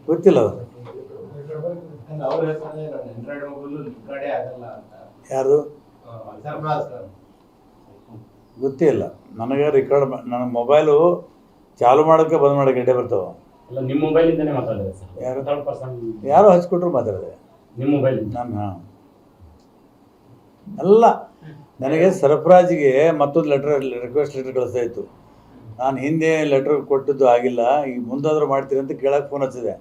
ಗೊತ್ತಿಲ್ಲ ಯಾರು ಗೊತ್ತಿಲ್ಲ ನನಗೆ. ರೆಕಾರ್ಡ್ ನನ್ನ ಮೊಬೈಲು ಚಾಲು ಮಾಡೋಕ್ಕೆ ಬಂದ್ ಮಾಡೋಕ್ಕೆ ಗಡ್ಡೆ ಬರ್ತಾವೆ. ನಿಮ್ಮ ಮೊಬೈಲಿಂದನೇ ಮಾತಾಡಿದೆ ಸರ್? ಯಾರು ಹಚ್ಕೊಟ್ರು ಮಾತಾಡಿದೆ ನಿಮ್ಮ ಮೊಬೈಲ್ ನಾನು. ಅಲ್ಲ, ನನಗೆ ಸರ್ಫರಾಜಿಗೆ ಮತ್ತೊಂದು ರಿಕ್ವೆಸ್ಟ್ ಲೆಟರ್ ಕಳಿಸ್ತಾ ಇತ್ತು. ನಾನು ಹಿಂದೆ ಲೆಟರ್ ಕೊಟ್ಟಿದ್ದು ಆಗಿಲ್ಲ, ಈಗ ಮುಂದಾದರೂ ಮಾಡ್ತೀರಿ ಅಂತ ಕೇಳಕ್ಕೆ ಫೋನ್ ಹಚ್ಚಿದೆ.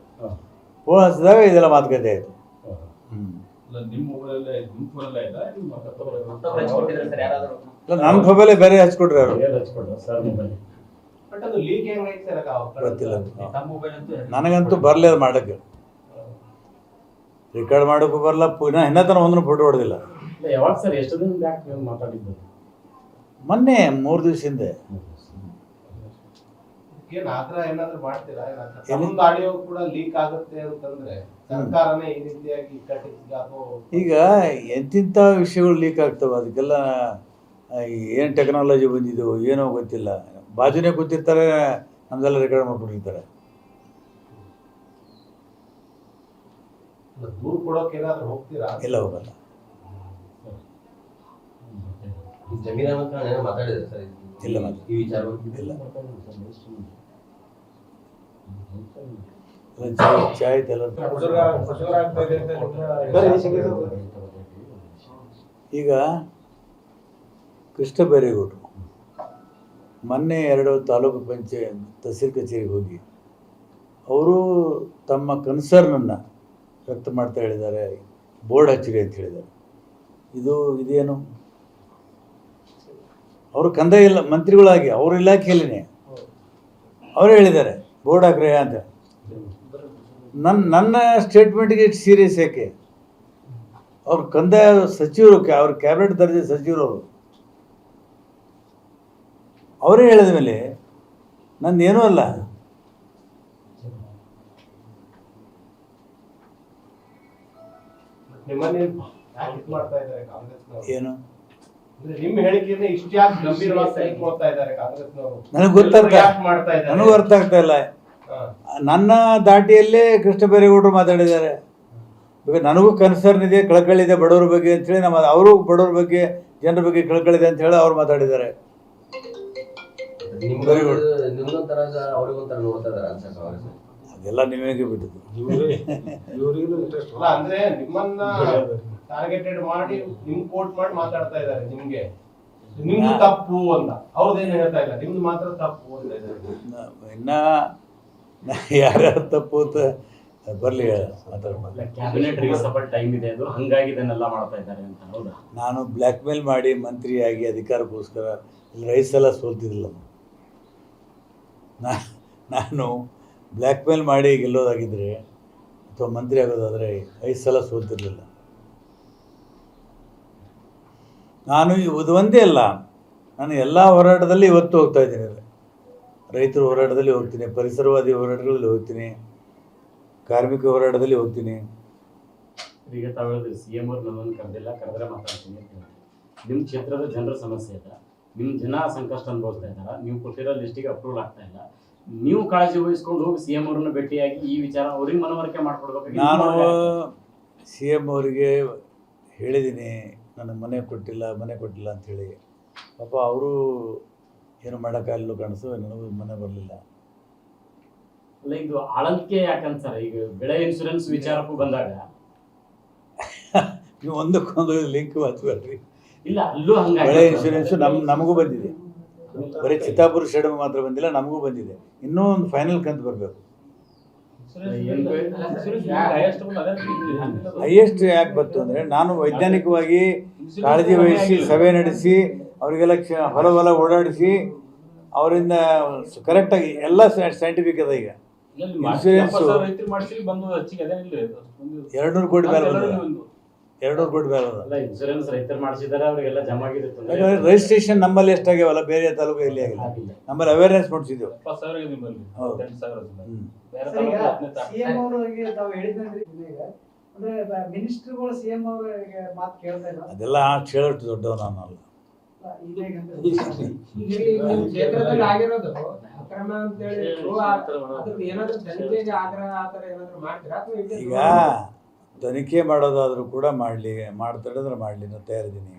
ಫೋನ್ ಹಚ್ಚಿದಾಗ ಇದೆಲ್ಲ ಮಾತುಕತೆ ಆಯಿತು. ನನ್ನ ಮೊಬೈಲೇ ಬೇರೆ ಹಚ್ಕೊಟ್ರಿ ಯಾರು ಗೊತ್ತಿಲ್ಲ. ನನಗಂತೂ ಬರಲಿ ಅದು ಮಾಡೋಕ್ಕೆ. ರೆಕಾರ್ಡ್ ಮಾಡೋಕ್ಕೂ ಬರಲ್ಲ, ಪುನಃ ಇನ್ನತನ ಒಂದನ್ನು ಫೋಟೋ ಹೊಡೆದಿಲ್ಲ. ಯಾವಾಗ ಸರ್? ಎಷ್ಟು ದಿನ ಬ್ಯಾಕ್ ಮಾತಾಡಿದ್ದು? ಮೊನ್ನೆ 3 ದಿವಸ ಹಿಂದೆ. ಈಗ ಎಂತಿಂಥ ವಿಷಯಗಳು ಲೀಕ್ ಆಗ್ತವೆ, ಅದಕ್ಕೆಲ್ಲ ಏನು ಟೆಕ್ನಾಲಜಿ ಬಂದಿದ್ದೆವು ಏನೋ ಗೊತ್ತಿಲ್ಲ. ಬಾಜುನೇ ಕೂತಿರ್ತಾರೆ, ನಮ್ದೆಲ್ಲ ರೆಕಾರ್ಡ್ ಮಾಡ್ಕೊಂಡಿರ್ತಾರೆ. ಎಲ್ಲ ಹೋಗಲ್ಲ. ಇಲ್ಲ ಚಾಯ್ ಈಗ ಕೃಷ್ಣ ಬೈರೇಗೌಡರು ಮೊನ್ನೆ 2 ತಾಲೂಕು ಪಂಚಾಯತ್ ತಹಸೀಲ್ ಕಚೇರಿಗೆ ಹೋಗಿ ಅವರು ತಮ್ಮ ಕನ್ಸರ್ನನ್ನು ವ್ಯಕ್ತ ಮಾಡ್ತಾ ಹೇಳಿದ್ದಾರೆ. ಬೋರ್ಡ್ ಹಚ್ಚಿರಿ ಅಂತ ಹೇಳಿದ್ದಾರೆ. ಇದೇನು? ಅವರು ಕಂದಾಯ ಇಲ್ಲ ಮಂತ್ರಿಗಳಾಗಿ ಅವ್ರ ಇಲಾಖೆಯಲ್ಲಿನೇ ಅವರೇ ಹೇಳಿದ್ದಾರೆ ಬೋರ್ಡ್ ಹಾಕ್ರಿ ಅಂತ. ನನ್ನ ಸ್ಟೇಟ್ಮೆಂಟ್ಗೆ ಇಷ್ಟು ಸೀರಿಯಸ್ ಯಾಕೆ? ಅವ್ರ ಕಂದಾಯ ಸಚಿವರು, ಅವ್ರ ಕ್ಯಾಬಿನೆಟ್ ದರ್ಜೆ ಸಚಿವರು ಅವರೇ ಹೇಳಿದ ಮೇಲೆ ನಂದೇನೂ ಅಲ್ಲ. ಏನು ನನಗೆ ನನಗೂ ಅರ್ಥ ಆಗ್ತಾ ಇಲ್ಲ. ನನ್ನ ದಾಟಿಯಲ್ಲೇ ಕೃಷ್ಣ ಬೈರೇಗೌಡರು ಮಾತಾಡಿದ್ದಾರೆ. ನನಗೂ ಕನ್ಸರ್ನ್ ಇದೆ, ಕಳಕಳಿದೆ ಬಡವರ ಬಗ್ಗೆ ಅಂತೇಳಿ. ಅವರು ಬಡವರ ಬಗ್ಗೆ, ಜನರ ಬಗ್ಗೆ ಕಳಕಳಿದೆ ಅಂತ ಹೇಳಿ ಅವ್ರು ಮಾತಾಡಿದ್ದಾರೆ. ಅದೆಲ್ಲ ನಿಮಗೆ ಬಿಟ್ಟಿದ್ದು. ಅಂದ್ರೆ ನಿಮ್ಮನ್ನ ಟಾರ್ಗೆಟೆಡ್ ಮಾಡಿ ನಿಮ್ ಕೋಟ್ ಮಾಡಿ ಮಾತಾಡ್ತಾ ಇದ್ದಾರೆ. ನಿಮ್ದು ತಪ್ಪು ಅಂತ ಅವ್ರದ್ದೇನು ಹೇಳ್ತಾ ಇಲ್ಲ, ನಿಮ್ದು ಮಾತ್ರ ತಪ್ಪು ಅಂತ ಇದ್ದಾರೆ. ಇನ್ನ ಯಾರ್ಯಾರು ತಪ್ಪು ಅಂತ ಬರ್ಲಿ ನಾನು ಬ್ಲ್ಯಾಕ್ ಮೇಲ್ ಮಾಡಿ ಮಂತ್ರಿಯಾಗಿ ಅಧಿಕಾರಕ್ಕೋಸ್ಕರ ಇಲ್ಲಿ 5 ಸಲ ಸೋಲ್ತಿದ್ದಿಲ್ಲ. ನಾನು ಬ್ಲ್ಯಾಕ್ ಮೇಲ್ ಮಾಡಿ ಗೆಲ್ಲೋದಾಗಿದ್ದರೆ ಅಥವಾ ಮಂತ್ರಿ ಆಗೋದಾದರೆ 5 ಸಲ ಸೋಲ್ತಿರಲಿಲ್ಲ. ನಾನು ಇದು ಒಂದೇ ಅಲ್ಲ, ನಾನು ಎಲ್ಲ ಹೋರಾಟದಲ್ಲಿ ಇವತ್ತು ಹೋಗ್ತಾ ಇದ್ದೀನಿ. ರೈತರ ಹೋರಾಟದಲ್ಲಿ ಹೋಗ್ತೀನಿ, ಪರಿಸರವಾದಿ ಹೋರಾಟಗಳಲ್ಲಿ ಹೋಗ್ತೀನಿ, ಕಾರ್ಮಿಕ ಹೋರಾಟದಲ್ಲಿ ಹೋಗ್ತೀನಿ. ಈಗ ತಾವು ಹೇಳಿದ್ರಿ CM ಅವ್ರು ನನ್ನನ್ನು ಕರೆದಿಲ್ಲ, ಕರೆದ್ರೆ ಮಾತಾಡ್ತೀನಿ ಅಂತ ಹೇಳಿ. ನಿಮ್ಮ ಕ್ಷೇತ್ರದ ಜನರ ಸಮಸ್ಯೆ ಇದೆ, ನಿಮ್ಮ ಜನ ಸಂಕಷ್ಟ ಅನುಭವಿಸ್ತಾ ಇದ್ದಾರೆ, ನೀವು ಕೊಟ್ಟಿರೋ ಲಿಸ್ಟಿಗೆ ಅಪ್ರೂವಲ್ ಆಗ್ತಾ ಇಲ್ಲ. ನೀವು ಕಾಳಜಿ ವಹಿಸ್ಕೊಂಡು ಹೋಗಿ CM ಅವ್ರನ್ನ ಭೇಟಿಯಾಗಿ ಈ ವಿಚಾರ ಅವ್ರಿಗೆ ಮನವರಿಕೆ ಮಾಡ್ಕೊಡ್ಬೇಕು. ನಾನು CM ಅವರಿಗೆ ಹೇಳಿದ್ದೀನಿ, ನನಗೆ ಮನೆ ಕೊಟ್ಟಿಲ್ಲ ಅಂಥೇಳಿ. ಪಾಪ ಅವರು ಏನು ಮಾಡೋಕ್ಕಾಗಲ್ಲ ಕಾಣಿಸು, ನನಗೂ ಮನೆ ಬರಲಿಲ್ಲ. ಅಲ್ಲ, ಇದು ಆಳಂಕೆ ಯಾಕಂತ ಸರ್, ಈಗ ಬೆಳೆ ಇನ್ಶೂರೆನ್ಸ್ ವಿಚಾರಕ್ಕೂ ಬಂದಾಗ ನೀವು ಒಂದಕ್ಕೊಂದು ಲಿಂಕ್ ಹಚ್ಬೇಡ್ರಿ. ಇಲ್ಲ, ಅಲ್ಲೂ ಹಂಗೆ ಬೆಳೆ ಇನ್ಶೂರೆನ್ಸು ನಮಗೂ ಬಂದಿದೆ. ಬರೀ ಚಿತ್ತಾಪುರ ಶೆಡಮ್ ಮಾತ್ರ ಬಂದಿಲ್ಲ, ನಮಗೂ ಬಂದಿದೆ. ಇನ್ನೂ ಒಂದು ಫೈನಲ್ ಕಂತು ಬರಬೇಕು. ಹೈಯೆಸ್ಟ್ ಯಾಕೆ ಬಂತು ಅಂದರೆ, ನಾನು ವೈಜ್ಞಾನಿಕವಾಗಿ ಕಾಳಜಿ ವಹಿಸಿ ಸಭೆ ನಡೆಸಿ ಅವರಿಗೆಲ್ಲ ಹೊಲ ಓಡಾಡಿಸಿ ಅವರಿಂದ ಕರೆಕ್ಟಾಗಿ ಎಲ್ಲ ಸೈಂಟಿಫಿಕ್ ಅದ. ಈಗ ಇನ್ಶೂರೆನ್ಸು 200 ಕೋಟಿ ಮೇಲೆ ಬಂದಿದೆ. 200 ಕೋಟಿ ಮೇಲೆ ಅಲ್ಲ, ಇನ್ಶೂರೆನ್ಸ್ ರೈತರು ಮಾಡಿಸಿದ್ದಾರೆ, ಅವರಿಗೆಲ್ಲ ಜಮಾ ಆಗಿದೆ. ರಿಜಿಸ್ಟ್ರೇಷನ್ ನಮ್ಮಲ್ಲಿ ಎಷ್ಟಾಗ್ಯಾವಲ್ಲ, ಬೇರೆ ತಾಲೂಕು ಎಲ್ಲಿ ಆಗಿಲ್ಲ. ನಮ್ಮಲ್ಲಿ ಅವೇರ್ನೆಸ್ ಮೂಡಿಸಿದ್ದೆವು. ಮಿನಿಸ್ಟರ್ಗಳು CM ಅವರಿಗೆ ಮಾತು ಕೇಳ್ತಾ ಇಲ್ಲ. ಅದೆಲ್ಲ ಹೇಳೋಷ್ಟು ದೊಡ್ಡವ ನಾನಲ್ಲ. ಈಗ ನಿಮ್ ಕ್ಷೇತ್ರದಲ್ಲಿ ಆಗಿರೋದು ಅಕ್ರಮ ಅಂತ ಹೇಳಿ ಅದ್ರದ್ದು ಏನಾದ್ರು ತನಿಖೆಗೆ ಆಗ್ರಹ ಆತರ ಏನಾದ್ರು ಮಾಡ್ತೀರಾ ಅಥವಾ ಈಗ ತನಿಖೆ ಮಾಡೋದಾದ್ರೂ ಕೂಡ ಮಾಡ್ತಾಡಿದ್ರೆ ಮಾಡಲಿ, ನಾನು ತಯಾರಿದ್ದೀನಿ.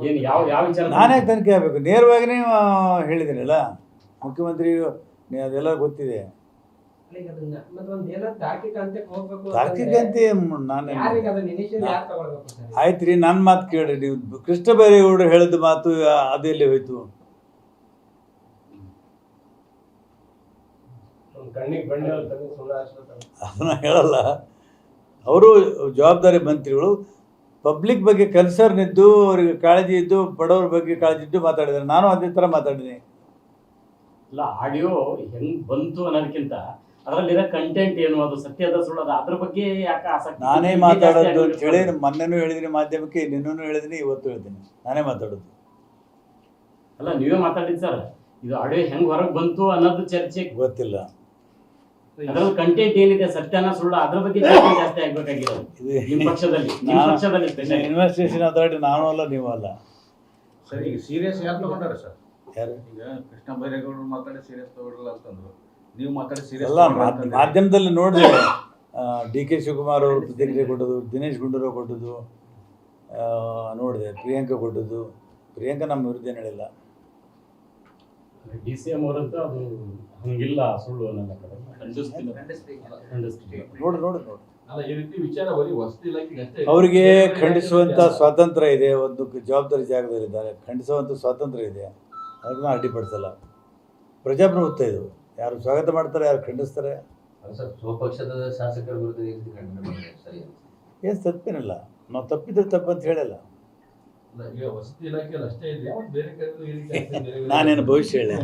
ಏನ್ ಯಾವ ವಿಚಾರ ನಾನೇ ತನಿಖೆ ಆಗಬೇಕು, ನೇರವಾಗಿನೇ ಹೇಳಿದ್ದೀನಲ್ಲ ಮುಖ್ಯಮಂತ್ರಿಗಳು, ಅದೆಲ್ಲ ಗೊತ್ತಿದೆ. ತಾರ್ಕಿಕ ನಾನು ಆಯ್ತು ರೀ, ನನ್ನ ಮಾತು ಕೇಳ್ರಿ. ನೀವು ಕೃಷ್ಣ ಬೈರೇಗೌಡರು ಹೇಳಿದ ಮಾತು ಅದು ಎಲ್ಲಿ ಹೋಯ್ತು? ಅದನ್ನ ಹೇಳಲ್ಲ. ಅವರು ಜವಾಬ್ದಾರಿ ಮಂತ್ರಿಗಳು, ಪಬ್ಲಿಕ್ ಬಗ್ಗೆ ಕನ್ಸರ್ನ್ ಇದ್ದು, ಅವ್ರಿಗೆ ಕಾಳಜಿ ಇದ್ದು, ಬಡವ್ರ ಬಗ್ಗೆ ಕಾಳಜಿ ಇದ್ದು ಮಾತಾಡಿದ್ದಾರೆ. ನಾನು ಅದೇ ಥರ ಮಾತಾಡಿದ್ದೀನಿ. ಇಲ್ಲ, ಆಡಿಯೋ ಹೆಂಗ್ ಬಂತು ಅನ್ನೋದಕ್ಕಿಂತ ಅದರಲ್ಲಿರೋ ಕಂಟೆಂಟ್ ಏನು, ಅದು ಸತ್ಯದ ಸುಳ್ಳದ, ಅದ್ರ ಬಗ್ಗೆ ಯಾಕೆ ಆಸಕ್ತಿ? ನಾನೇ ಮಾತಾಡೋದು ಅಂತ ಹೇಳಿ ಮೊನ್ನೆನೂ ಹೇಳಿದ್ದೀನಿ ಮಾಧ್ಯಮಕ್ಕೆ, ನಿನ್ನೂ ಹೇಳಿದ್ದೀನಿ, ಇವತ್ತು ಹೇಳ್ತೀನಿ, ನಾನೇ ಮಾತಾಡೋದು. ಅಲ್ಲ, ನೀವೇ ಮಾತಾಡಿದ್ ಸರ್, ಇದು ಆಡಿಯೋ ಹೆಂಗ್ ಹೊರಗೆ ಬಂತು ಅನ್ನೋದು ಚರ್ಚೆ ಗೊತ್ತಿಲ್ಲ. ಅದ್ರಲ್ಲಿ ಕಂಟೆಂಟ್ ಏನಿದೆ, ಸತ್ಯನ ಸುಳ್ಳ, ಅದ್ರ ಬಗ್ಗೆ ಚರ್ಚೆ ಜಾಸ್ತಿ ಆಗ್ಬೇಕಾಗಿರೋದು ನಿಮ್ಮ ಪಕ್ಷದಲ್ಲಿ. ಇನ್ವೆಸ್ಟಿಗೇಷನ್ ಅಥಾರಿಟಿ ನಾನು ಅಲ್ಲ, ನೀವು ಅಲ್ಲ. ಸರ್, ಈಗ ಸೀರಿಯಸ್ ಯಾರು ತಗೊಂಡಾರ ಸರ್? ಯಾರು? ಈಗ ಕೃಷ್ಣ ಬೈರೇಗೌಡರು ಮಾತಾಡಿ ಸೀರಿಯಸ್ ತಗೊಳ್ಳಲ್ಲ ಅಂತಂದ್ರು, ನೀವು ಮಾತಾಡಿ ಸೀರಿಯಸ್ ಅಲ್ಲ. ಮಾಧ್ಯಮದಲ್ಲಿ ನೋಡಿದೆ, DK ಶಿವಕುಮಾರ್ ಅವರು ಪ್ರತಿಕ್ರಿಯೆ ಕೊಟ್ಟದ್ದು, ದಿನೇಶ್ ಗುಂಡೂರಾವ್ ಕೊಟ್ಟದ್ದು ನೋಡಿದೆ, ಪ್ರಿಯಾಂಕಾ ಕೊಟ್ಟದ್ದು. ಪ್ರಿಯಾಂಕಾ ನಮ್ಮ ವಿರುದ್ಧ ಏನು ಹೇಳಿಲ್ಲ. DCM ಅವರಂತ ಅದು ಹಂಗಿಲ್ಲ, ಸುಳ್ಳು ಅನ್ನೋಲ್ಲ ಕಡೆ ನೋಡಿ ಅಲ್ಲ, ಈ ರೀತಿ ವಿಚಾರ ಬರೀ ವಸತಿ ಇಲಾಖೆಗೆ ಅಷ್ಟೇ. ಅವರಿಗೆ ಖಂಡಿಸುವಂಥ ಸ್ವಾತಂತ್ರ್ಯ ಇದೆ, ಒಂದು ಜವಾಬ್ದಾರಿ ಜಾಗದಲ್ಲಿದ್ದಾರೆ, ಖಂಡಿಸುವಂಥ ಸ್ವಾತಂತ್ರ್ಯ ಇದೆ, ಅದನ್ನ ಅಡ್ಡಿಪಡಿಸಲ್ಲ. ಪ್ರಜಾಪ್ರಭುತ್ವ ಇದು, ಯಾರು ಸ್ವಾಗತ ಮಾಡ್ತಾರೆ, ಯಾರು ಖಂಡಿಸ್ತಾರೆ. ಸ್ವಪಕ್ಷದ ಶಾಸಕರ ವಿರುದ್ಧ ಖಂಡನೆ ಮಾಡಿದ್ರೆ ಸರಿ ಏನು ತಪ್ಪೇನಿಲ್ಲ, ನಾವು ತಪ್ಪಿದ್ರೆ ತಪ್ಪಂತ ಹೇಳಲ್ಲ. ಈಗ ವಸತಿ ಇಲಾಖೆಯಲ್ಲಿ ಅಷ್ಟೇ ಇದೆಯಾ, ಬೇರೆ ಕಡೆ ಈ ರೀತಿ ನಾನೇನು ಭವಿಷ್ಯ ಹೇಳಿ